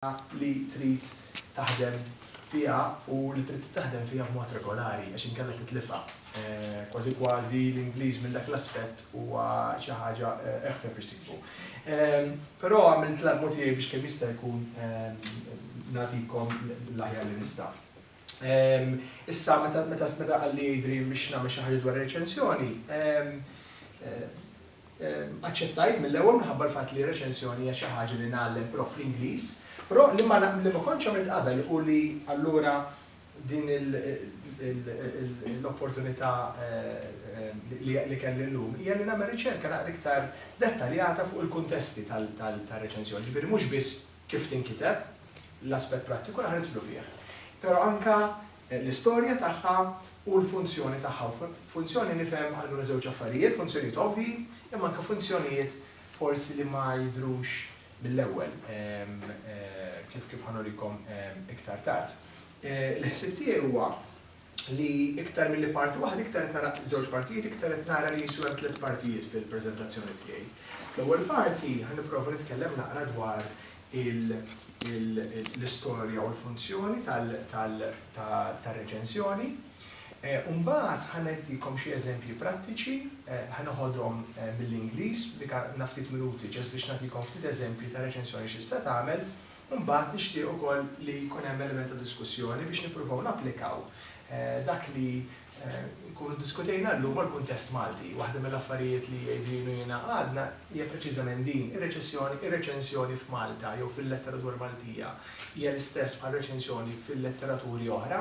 li trid taħdem fiha u li trid taħdem fiha b'mod regolari għax inkella titlifha. Kważi kważi l-Ingliż minn dak l-aspett huwa xi ħaġa eħfef biex tikbu. Però għamilt l-almu tiegħi biex kemm jista' jkun nagħtikom l-aħjar li nista'. Issa meta qalli jidri biex nagħmel xi ħaġa dwar reċenzjoni, aċċettajt mill-ewwel minħabba l-fatt li reċenzjoni hija xi ħaġa li nagħlem però fl-Ingliż. Però li ma kontx għamilt qabel u li allura din l-opportunità li kelli llum hija li nagħmel riċerka naqra iktar dettaljata fuq il-kuntesti tal-reċenzjoni. Ġifieri mhux biss kif tinkiteb l-aspett prattiku naħ nidħlu fih. Però anke l-istorja tagħha u l-funzjoni tagħha. Funzjoni nifhem allura żewġ affarijiet, funzjonijiet ovvji, imma anke funzjonijiet forsi li ma jidhrux mill-ewwel kif ħanurikom iktar tard. L-ħsieb tiegħi huwa li iktar milli parti waħda iktar qed nara żewġ partijiet, iktar qed nara li jisu hemm tliet partijiet fil-preżentazzjoni tiegħi. Fl-ewwel parti ħanipprova nitkellem naqra dwar l-istorja u l-funzjoni tal-reċenzjoni. Mbagħad ħanedtikom xi eżempji prattiċi, ħanoħodhom mill-Ingliż li naftit minuti ġest biex nagħtikom ftit eżempji ta' reċenzjoni x'issa tagħmel, mbagħad nixtieq ukoll li jkun hemm element ta' diskussjoni biex nippruvaw napplikaw dak li nkunu ddiskutejna llum mal-kuntest Malti. Waħda mill-affarijiet li jgħidilnu jiena għadna hija preċiżament din, ir-reċenzjoni f'Malta jew fil-letteratura Maltija hija l-istess bħal reċenzjoni fil-letteraturi oħra.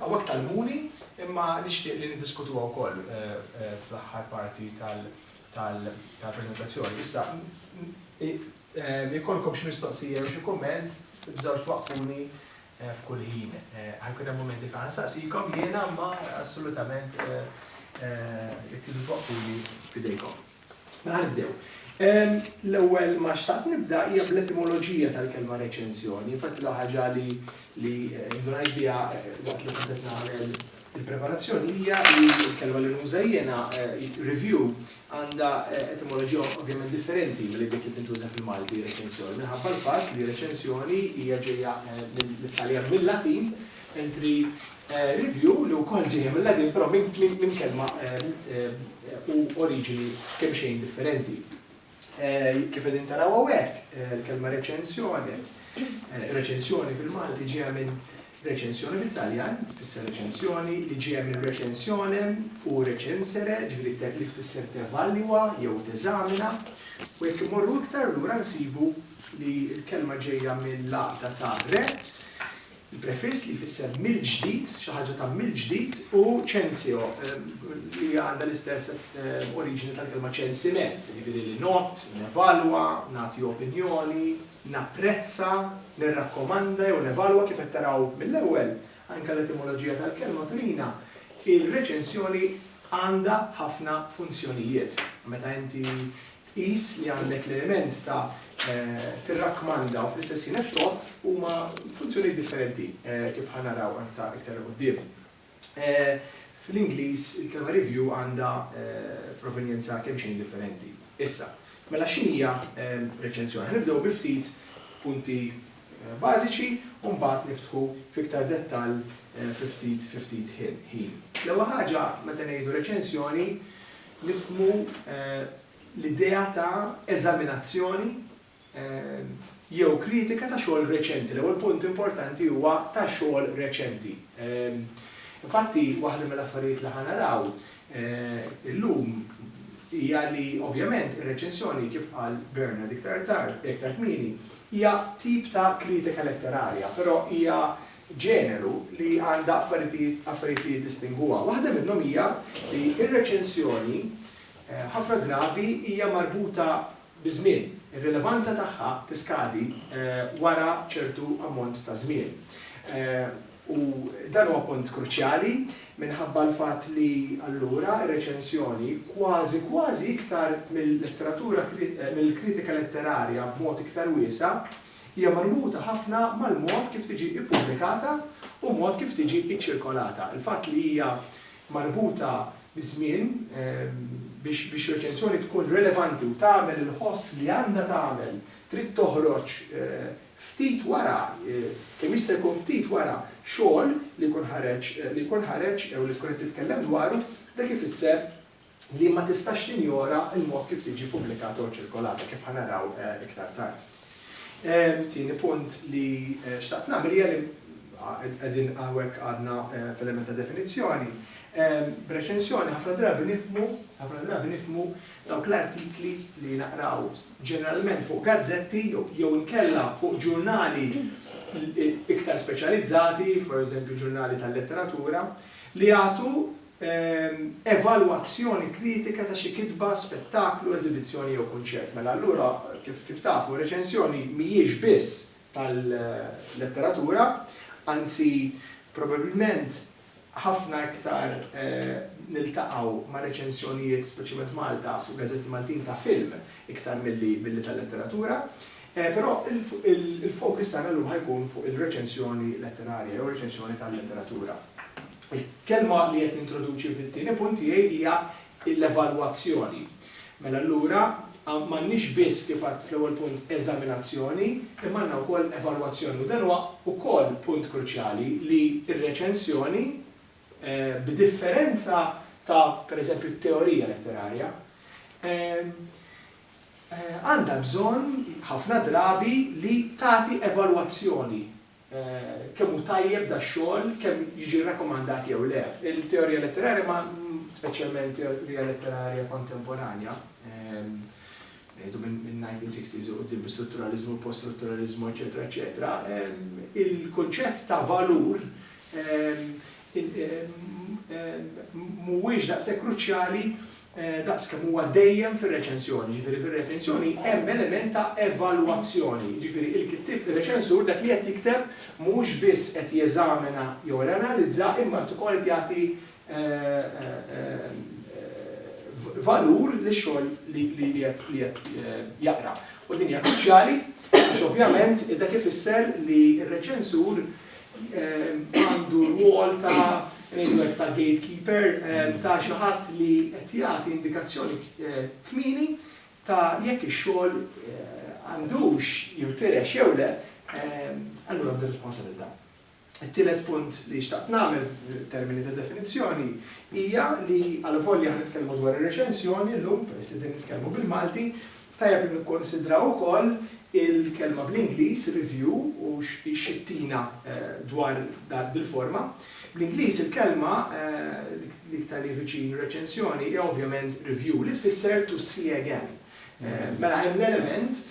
Hawnhekk tal-muni, imma nixtieq li niddiskutuha wkoll fl-aħħar parti tal-preżentazzjoni. Issa, jkollkom xi mistoqsija jew xi kumment, bżgħu twaqfuni f'kull ħin. Ħajkun hemm momenti fejn nsaqsikom jiena ma assolutament jekk tridu twaqfuni f'idejkom. Mela nibdew. L-ewwel ma xtaqt nibda hija bl-etimoloġija tal-kelma reċenzjoni, infatti ħaġa li ndunajt biha waqt li kont qed nagħmel il-preparazzjoni hija li l-kelma li nuża jiena review għandha etimoloġija ovvjament differenti milli dik li tintuża fil-Malti reċenzjoni. Minħabba l-fatt li reċenzjoni hija ġejja mill-Italjan mill-Latin, mentri review li wkoll ġejja mill-Latin però minn kelma u oriġini kemm xejn differenti. Kif qegħdin taraw hawnhekk, il-kelma reċenzjoni fil-Malti ġejja minn reċenzjoni bil-Taljan, tfisser reċenzjoni li ġejja minn reċenzjonem u reċensere, ġifieri li tfisser tevalwa jew teżamina, u jekk imorru iktar lura nsibu li l-kelma ġejja mill-laqta ta' re, il-prefiss li jfisser mill-ġdid, xi ħaġa ta' mill-ġdid, u ċensio li għandha l-istess oriġini tal-kelma ċensiment, jiġifieri li not, nevalwa, nagħti opinjoni, napprezza, nirrakkomanda jew nevalwa kif qed taraw mill-ewwel anke l-etimoloġija tal-kelma turina il-reċenzjoni għandha ħafna funzjonijiet. Meta inti tqis li għandek l-element ta' tirrakkomanda u fl-istess ħin qed tot huma funzjonijiet differenti kif ħanaraw iktar quddiem. Fl-Ingliż il-kelma review għandha provenjenza kemm xejn differenti. Issa, mela x'inhija reċenzjoni? Nibdew bi ftit punti bażiċi u mbagħad niftħu fiktar dettall fi ftit ħin. L-ewwel ħaġa meta ngħidu reċenzjoni nifhmu l-idea ta' eżaminazzjoni jew kritika ta' xogħol reċenti. L-ewwel punt importanti huwa ta' xogħol reċenti. Infatti waħda mill-affarijiet li ħanaraw illum hija li ovvjament ir-reċenzjoni kif qal Bernard iktar kmieni hija tip ta' kritika letterarja, però hija ġeneru li għandha affarijiet li jiddistinguha. Waħda minnhom hija li r-reċenzjoni ħafna drabi hija marbuta biż-żmien. Ir-rilevanza tagħha tiskadi wara ċertu ammont ta' żmien. U dan huwa punt kruċjali minħabba l-fatt li allura r-reċenzjoni kważi iktar mill-letteratura mill-kritika letterarja b'mod iktar wiesa' hija marbuta ħafna mal-mod kif tiġi ppubblikata u mod kif tiġi ċċirkolata. Il-fatt li hija marbuta biż-żmien biex reċenzjoni tkun relevanti u tagħmel il-ħoss li għandha tagħmel trid toħroġ ftit wara, kemm jista' jkun ftit wara xogħol li jkun ħareġ jew li tkun qed titkellem dwaru, dak ifisser li ma tistax tinjora l-mod kif tiġi pubblikata u ċirkolata kif ħanaraw iktar tard. Tieni punt li xtaqt nagħmel hija li qegħdin hawnhekk għadna f'element ta' definizzjoni. B'reċenzjoni ħafna drabi nifhmu dawk l-artikli li naqraw ġeneralment fuq gazzetti jew inkella fuq ġurnali iktar speċjalizzati, for eżempju ġurnali tal-letteratura, li jagħtu evalwazzjoni kritika ta' xi kitba, spettaklu, eżibizzjoni jew kunċett. Mela allura kif tafu reċenzjoni mhijiex biss tal-letteratura, anzi probabbilment ħafna iktar niltaqgħu ma' reċenzjonijiet speċjalment Malta fuq gazzetti Maltin ta' film iktar milli tal-letteratura, però il-fokus tagħna llum ħajkun fuq il-reċenzjoni letterarja jew reċenzjoni tal-letteratura. Il-kelma li qed nintroduċi fit-tieni punt tiegħi hija l-evalwazzjoni. Mela allura m'għandniex biss kif għadt fl-ewwel punt eżaminazzjoni, imma għandna wkoll evalwazzjoni u dan huwa wkoll punt kruċjali li r-reċenzjoni b'differenza ta' pereżempju t-teorija letterarja għandha bżonn ħafna drabi li tagħti evalwazzjoni kemm hu tajjeb da xogħol, kemm jiġi rakkomandat jew le. Il-teorija letterarja ma speċjalment teorija letterarja kontemporanja minn 1960s u qudiem strutturalizmu, post-strutturalizmu, eċetera, eċetera, il-konċett ta' valur mhuwiex daqshekk kruċjali daqskemm huwa dejjem fir-reċenzjoni. Ġifieri fir-reċenzjoni hemm element ta' evalwazzjoni. Ġifieri il-kittib ir-reċensur dak li qed jikteb mhux biss qed jeżamina jew janalizza imma ukoll qed jagħti valur lix-xogħol li qed jaqra. U din hija kruċjali għax ovvjament dak ifisser li r-reċensur għandu rwol ta' gatekeeper ta' xi ħadd li qed jagħti indikazzjoni kmieni ta' jekk ix-xogħol għandux jinfirex jew le, allura għandu responsabilità. Il-tielet punt li xtaqt nagħmel termini ta' definizzjoni hija li għalvolja ħnitkellmu dwar ir-reċenzjoni llum peress li nitkellmu bil-Malti, tajjeb li nikkonsidraw ukoll il-kelma bl-Ingliż review u xittina dwar dil-forma. Bl-Ingliż il-kelma li iktar li viċin reċenzjoni hija ovvjament review li tfisser to see again. Mela hemm l-element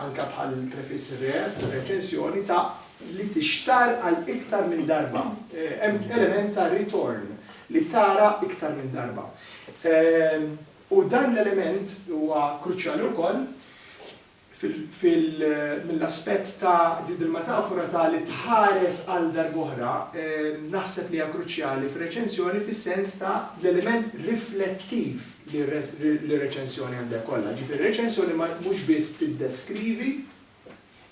anke bħal prefiss re fir-reċenzjoni ta' li tixtar għal iktar minn darba. Hemm element ta' return li tara iktar minn darba. U dan l-element huwa kruċjali wkoll mill-aspett ta' il-metafora ta' li tħares għal darb'oħra, naħseb li hija kruċjali fir-reċenzjoni fis-sens ta' l-element riflettiv li r-reċenzjoni għandha kollha. Ġifieri reċenzjoni mhux biss tiddeskrivi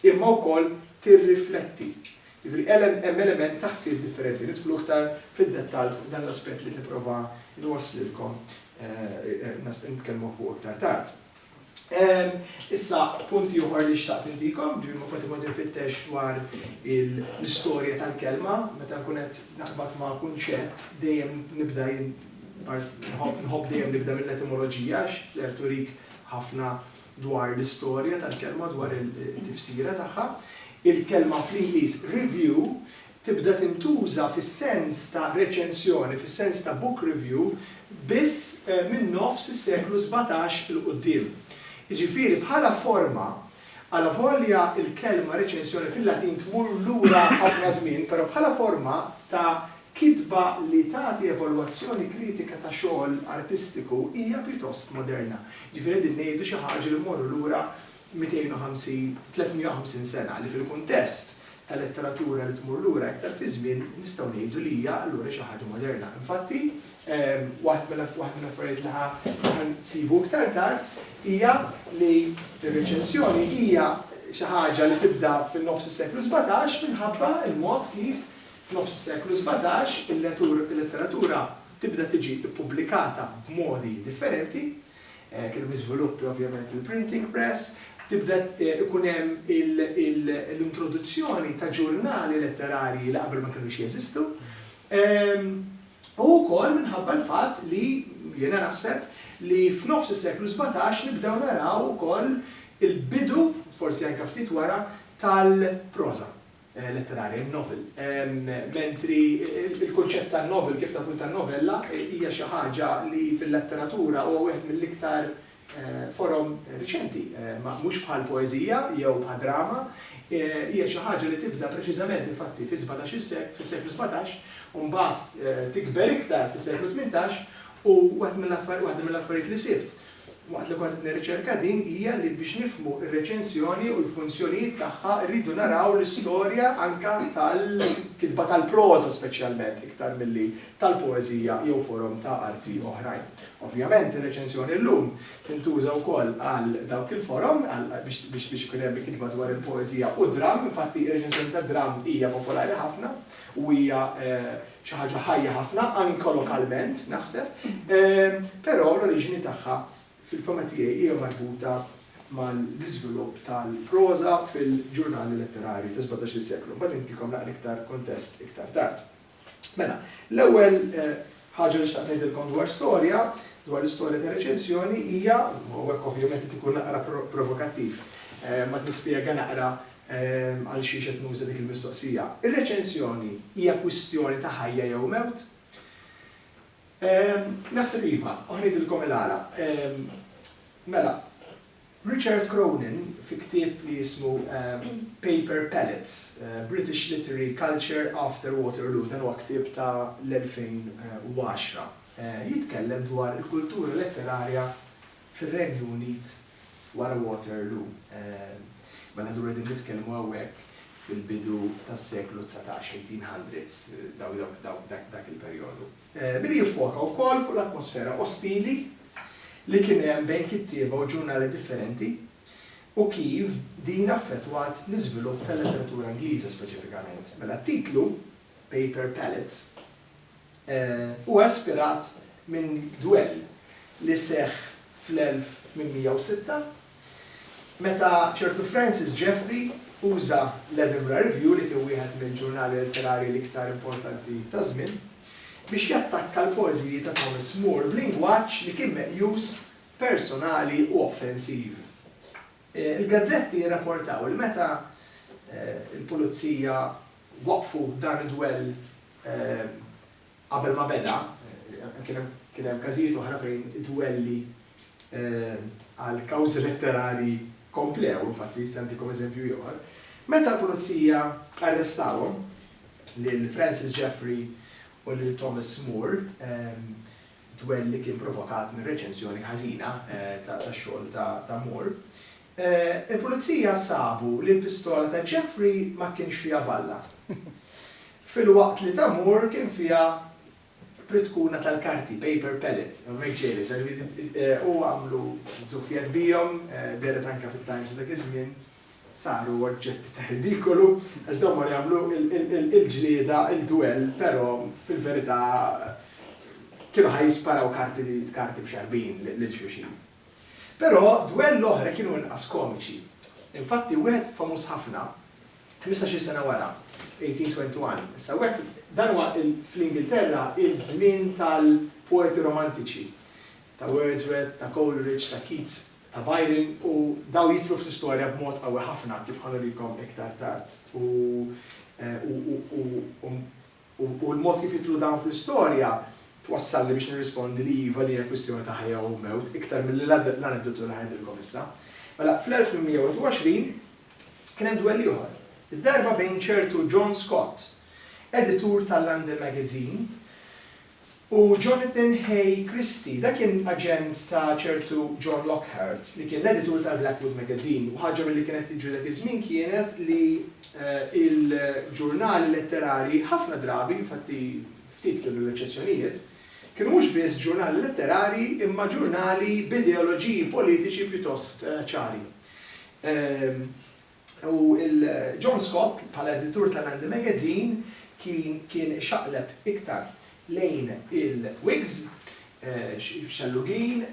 imma wkoll tirrifletti. Ġifieri hemm element ta' ħsieb differenti, nidħlu iktar fid-dettall fuq dan l-aspett li tipprova nwasslilkom nitkellmu fuq iktar tard. Issa punti oħra li xtaqt intikom, ġifieri ma kont imod infittex dwar l-istorja tal-kelma, meta nkun qed naqbad ma' kunċett dejjem nibda nħobb dejjem nibda mill-etimoloġija għax turik ħafna dwar l-istorja tal-kelma, dwar il-tifsira tagħha. Il-kelma fl-Ingliż review tibda tintuża fis-sens ta' reċenzjoni, fis-sens ta' book review, biss minn nofs is-seklu 17 il-qudiem. Jiġifieri bħala forma, għala volja il-kelma reċenzjoni fil-Latin tmur lura ħafna żmien, però bħala forma ta' kitba li tagħti evalwazzjoni kritika ta' xogħol artistiku hija pjuttost moderna. Jiġifieri din ngħidu xi ħaġa li mmorru lura 350 sena li fil-kuntest tal-letteratura li tmur lura iktar fi żmien nistgħu ngħidu li hija allura xi ħaġa moderna. Infatti, waħed mill-affarijiet li ħansibu iktar tard hija li r-reċenzjoni hija xi ħaġa li tibda fin-nofs is-seklu 17 minħabba l-mod kif f'nofs is-seklu 17 il-letteratura tibda tiġi ppubblikata b'modi differenti, kienu miżviluppi ovvjament fil-printing press, tibda ikun hemm l-introduzzjoni ta' ġurnali letterari li qabel ma kinux jeżistu. U wkoll minħabba l-fatt li jiena naħseb li f'nofs is-seklu 17 nibdew naraw ukoll il-bidu, forsi anke ftit wara, tal-proża letterarja, il-novel. Mentri il-konċett tan-novel kif tafu tan-novella hija xi ħaġa li fil-letteratura huwa wieħed mill-iktar forom riċenti, mhux bħal poeżija jew bħal drama, hija xi ħaġa li tibda preċiżament infatti fis-seklu 17 u mbagħad tikber iktar fis-seklu 18 u waħda mill-affarijiet li sibt waqt li kont nirriċerka din hija li biex nifhmu r-reċenzjoni u l-funzjonijiet tagħha rridu naraw l-istorja anke tal-kitba tal-proża speċjalment iktar milli tal-poeżija jew forom ta' arti oħrajn. Ovvjament ir-reċenzjoni llum tintuża wkoll għal dawk il-forom biex ikun hemm kitba dwar il-poeżija u dram, infatti ir-reċenzjoni ta' dram hija popolari ħafna u hija xi ħaġa ħajja ħafna anke lokalment naħseb, però l-oriġini tagħha fil-fema tiegħi hija marbuta mal-iżvilupp tal-proża fil-ġurnali letterari ta' 17 seklu. Mbagħad intikom naqra iktar kontest iktar tard. Mela, l-ewwel ħaġa li xtaqt ngħidilkom dwar l-istorja ta' reċenzjoni hija, u hekk ovvjament ikun naqra provokattiv, ma nispjega naqra għal xi qed nuża dik il-mistoqsija. Ir-reċenzjoni hija kwistjoni ta' ħajja jew mewt? Naħseb iva, uħnidilkom il-għala. Mela, Richard Cronin fi ktieb li jismu Paper Pellets, British Literary Culture After Waterloo, dan huwa ktieb ta' l-2010. Jitkellem dwar il-kultura letterarja fir-Renju Unit wara Waterloo. Mela dur qegħdin nitkellmu hawnhekk fil-bidu tas-seklu 19, 1800s, dak il-perjodu. Billi jiffoka wkoll fuq l-atmosfera ostili li kien hemm bejn kittieba u ġurnali differenti u kif din affettwat l-iżvilupp tal-letteratura Ingliża speċifikament. Mela t-titlu Paper Pellets huwa ispirat minn dwell li seħħ fl-1806 meta ċertu Francis Jeffrey uża l-Edinburgh Review li kien wieħed mill-ġurnali letterari l-iktar importanti ta' żmien biex jattakka l-poeżiji ta' Thomas More b'lingwaġġ li kien meqjus personali u offensiv. Il-gazzetti rrapportaw li meta il-pulizija waqfu dan id-dwell qabel ma beda, kien hemm każijiet oħra fejn id-dwelli għal kawżi letterari komplew, infatti sentikom eżempju ieħor. Meta l-pulizija arrestawhom lil Francis Jeffrey u lil Thomas More, dwell li kien provokat minn reċenzjoni ħażina ta' xogħol ta' More, il-pulizija sabu li l-pistola ta' Jeffrey ma kienx fiha balla. Fil-waqt li ta' More kien fiha pritkuna tal-karti, paper pellet, McJalis, u għamlu zufjat bijom, deret anka fit-Times dak iż-żmien, saru oġġetti ta' ridikolu, għax dawn ma jagħmlu il-ġlieda, il-duell, però fil-verità kienu ħajjisparaw karti b'xarbin lil xulxin. Però duell l-oħra kienu inqas komiċi. Infatti wieħed famuż ħafna, 15 sena wara, 1821. Issa dan huwa fl-Ingilterra il-żmien tal-poeti romantiċi, ta' Wordsworth, ta' Coleridge, ta' Keats, ta' Byron, u daw jitlu fl-istorja b'mod qawwi ħafna kif ħanurikom iktar tard. U l-mod kif jitlu dawn fl-istorja twassalli biex nirrispondi li iva li hija kwistjoni ta' ħajja u mewt iktar mill-aneddotu li ħajdilkom issa. Mela fl-1821 kien hemm duell ieħor. Id-darba bejn ċertu John Scott, editur tal-London Magazine, u Jonathan Hay Christie, da kien aġent ta' ċertu John Lockhart, li kien l-editur tal-Blackwood Magazine, u ħaġa li kienet tiġu dak iż-żmien kienet li il-ġurnali letterari ħafna drabi, infatti ftit kienu l-eċċezzjonijiet, kienu mhux biss ġurnali letterari imma ġurnali b'ideoloġiji politiċi pjuttost ċari. U il-John Scott, bħala editur tal-London Magazine, kien xaqleb iktar lejn il-Whigs xallugin,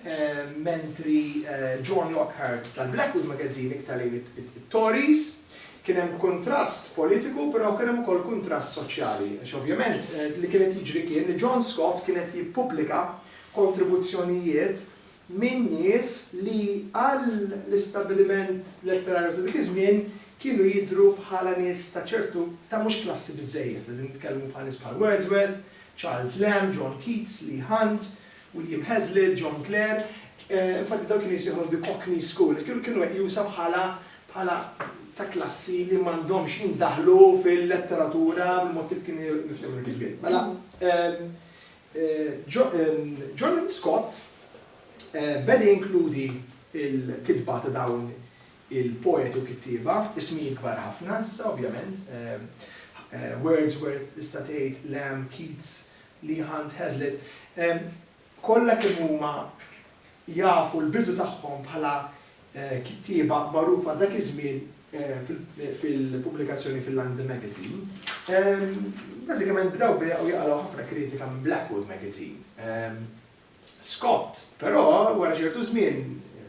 mentri John Lockhart tal-Blackwood Magazine iktar it-Tories, kien hemm kontrast politiku, però kien hemm ukoll kontrast soċjali. Għax ovvjament li kienet jiġri kien li John Scott kienet jippubblika kontribuzzjonijiet minn nies li għall-istabbiliment letterarju ta' dik iż-żmien kienu jidhru bħala nies ta' ċertu ta' mhux klassi biżejjed, nitkellmu bħal nies bħal Wordsworth, Charles Lamb, John Keats, Leigh Hunt, William Hazlitt, John Clare. Infatti daw kienu jisieħu the Cockney School, kienu jusa bħala ta' klassi li m'għandhomx jindaħlu fil-letteratura bil-mod kif kienu niftehmu dik iż-żmien. Mela, John Scott beda jinkludi il-kitba ta' dawn il-poet u kittiba, ismijiet kbar ħafna, issa ovvjament, Wordsworth, tista' tgħid, Lamb, Keats, Leigh Hunt, Hazlitt, kollha kemm huma jafu l-bidu tagħhom bħala kittiba magħrufa dak iż-żmien fil-pubblikazzjoni fil-London Magazine. Bażikament bdew jaqgħu ħafna kritika minn Blackwood Magazine. Scott, però wara ċertu żmien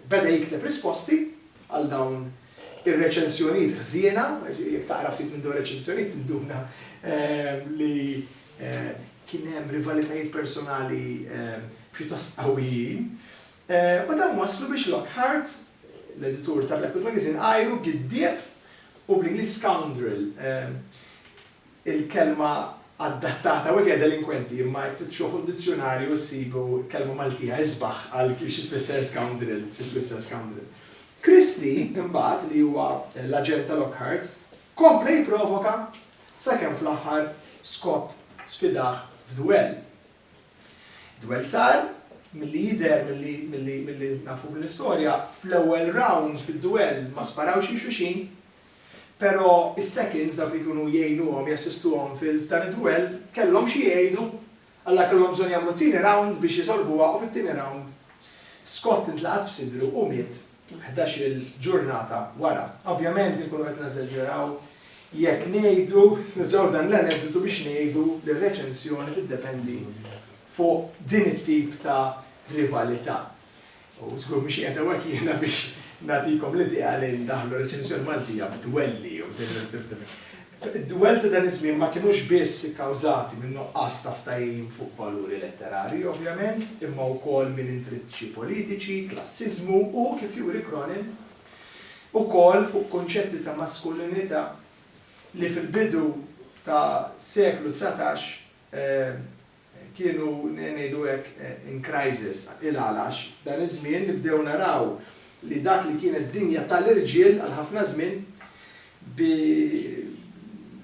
beda jikteb risposti għal dawn ir-reċensjonijiet ħżiena, jekk taqra ftit minn dawn ir-reċensjonijiet tinduna li kien hemm rivalitajiet personali pjuttost qawwijin. U dan waslu biex Lockhart, l-editur ta' Blackwood Magazine, għajru giddieb u bl-Inglis scoundrel. Il-kelma adattata u għed delinkwenti, imma jek tixofu d-dizzjonarju s-sibu kelma Maltija isbaħ għal kif xifisser scoundrel, xifisser scoundrel. Christie, imbagħad li huwa l-aġent ta' Lockhart, kompli jipprovoka sakemm fl-aħħar Scott sfidaħ f'duell. Duell sar, milli jidher milli nafu mill-istorja, fl-ewwel round fid-duell ma sparawx xulxin, però is-seconds dak li jkunu jgħinuhom jassistuhom fil-dan id-duell kellhom xi jgħidu, alla kellhom bżonn jagħmlu tieni round biex jisolvuha u fit-tieni round Scott intlaqat f'sidru u miet 11-il ġurnata wara. Ovvjament inkunu qed nażeġġeraw jekk ngħidu, nizzaw dan l-aneddotu biex ngħidu li r-reċensjoni tiddependi fuq din it-tip ta' rivalità. U żgur biex qiegħed hawnhekk jiena biex nagħtikom l-idea li ndaħlu reċensjoni Maltija b'dwelli. Id-dwell ta' dan iż-żmien ma kinux biss ikkawżati minn nuqqas ta' ftehim fuq valuri letterari, ovvjament, imma wkoll minn intriċċi politiċi, klassiżmu u kif juri Cronin, ukoll fuq konċetti ta' maskulinità li fil-bidu ta' seklu 19 kienu ngħidu hekk in crisis il-għalax f'dan iż-żmien nibdew naraw li dak li kienet dinja tal-irġiel għal ħafna żmien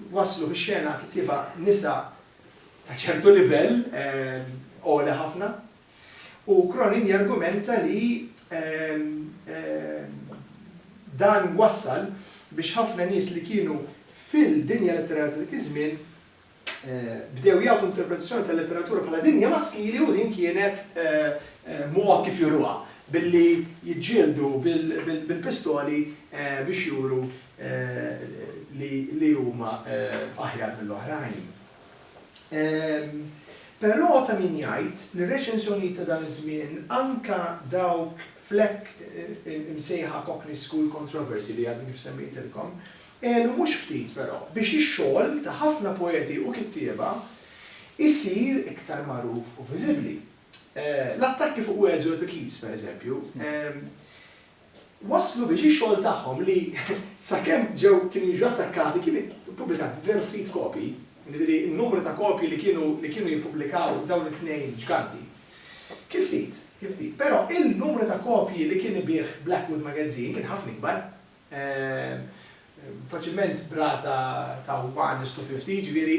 waslu fix-xena kittiba nisa ta' ċertu livell għoli ħafna u Cronin jargumenta li dan wassal biex ħafna nies li kienu fil-dinja letterarja ta' dik iż-żmien bdew jagħtu interpretazzjoni tal-letteratura bħala dinja maskili u din kienet mod kif juruha billi jiġġieldu bil-pistoli biex juru li huma aħjar mill-oħrajn. Però ta' min jgħid li r-reċensjonijiet ta' dan iż-żmien anke dawk flek imsejħa Cockney School Controversy li għadni kif semmejtilkom, mhux ftit però biex ix-xogħol ta' ħafna poeti u kittieba isir iktar magħruf u viżibbli. L-attakki fuq Wordsworth u Keats, pereżempju, waslu biex ix-xogħol tagħhom li sakemm ġew kienu jiġu attakkati kien ippubblikat very few copy, n-numru ta' kopji li kienu jippubblikaw dawn it-tnejn ġganti. Kif ftit, però il-numru ta' kopji li kien ibih Blackwood Magazine kien ħafna ikbar. Faċilment brata ta' 1:50, ġifieri,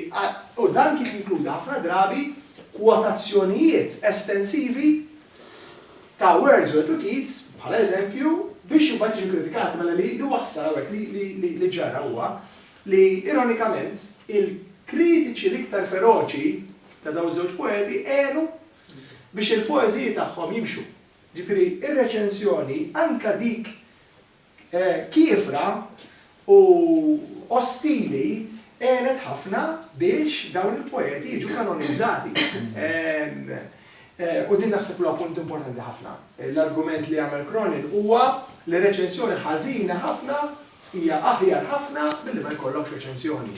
u dan kien jinkluda ħafna drabi kwotazzjonijiet estensivi ta' Wordsworth u Keats, bħala eżempju, biex jubbat jiġu kritikati mela li wassal hawnhekk li ġara huwa li ironikament il-kritiċi l-iktar feroċi ta' dawn żewġ poeti għenu biex il-poeżiji tagħhom jimxu. Ġifieri ir-reċensjoni anke dik kiefra u ostili għenet ħafna biex dawn il-poeti jiġu kanonizzati. U din naħseb huwa punt importanti ħafna. L-argument li għamel Cronin huwa li reċenzjoni ħażina ħafna hija aħjar ħafna milli ma jkollokx reċenzjoni.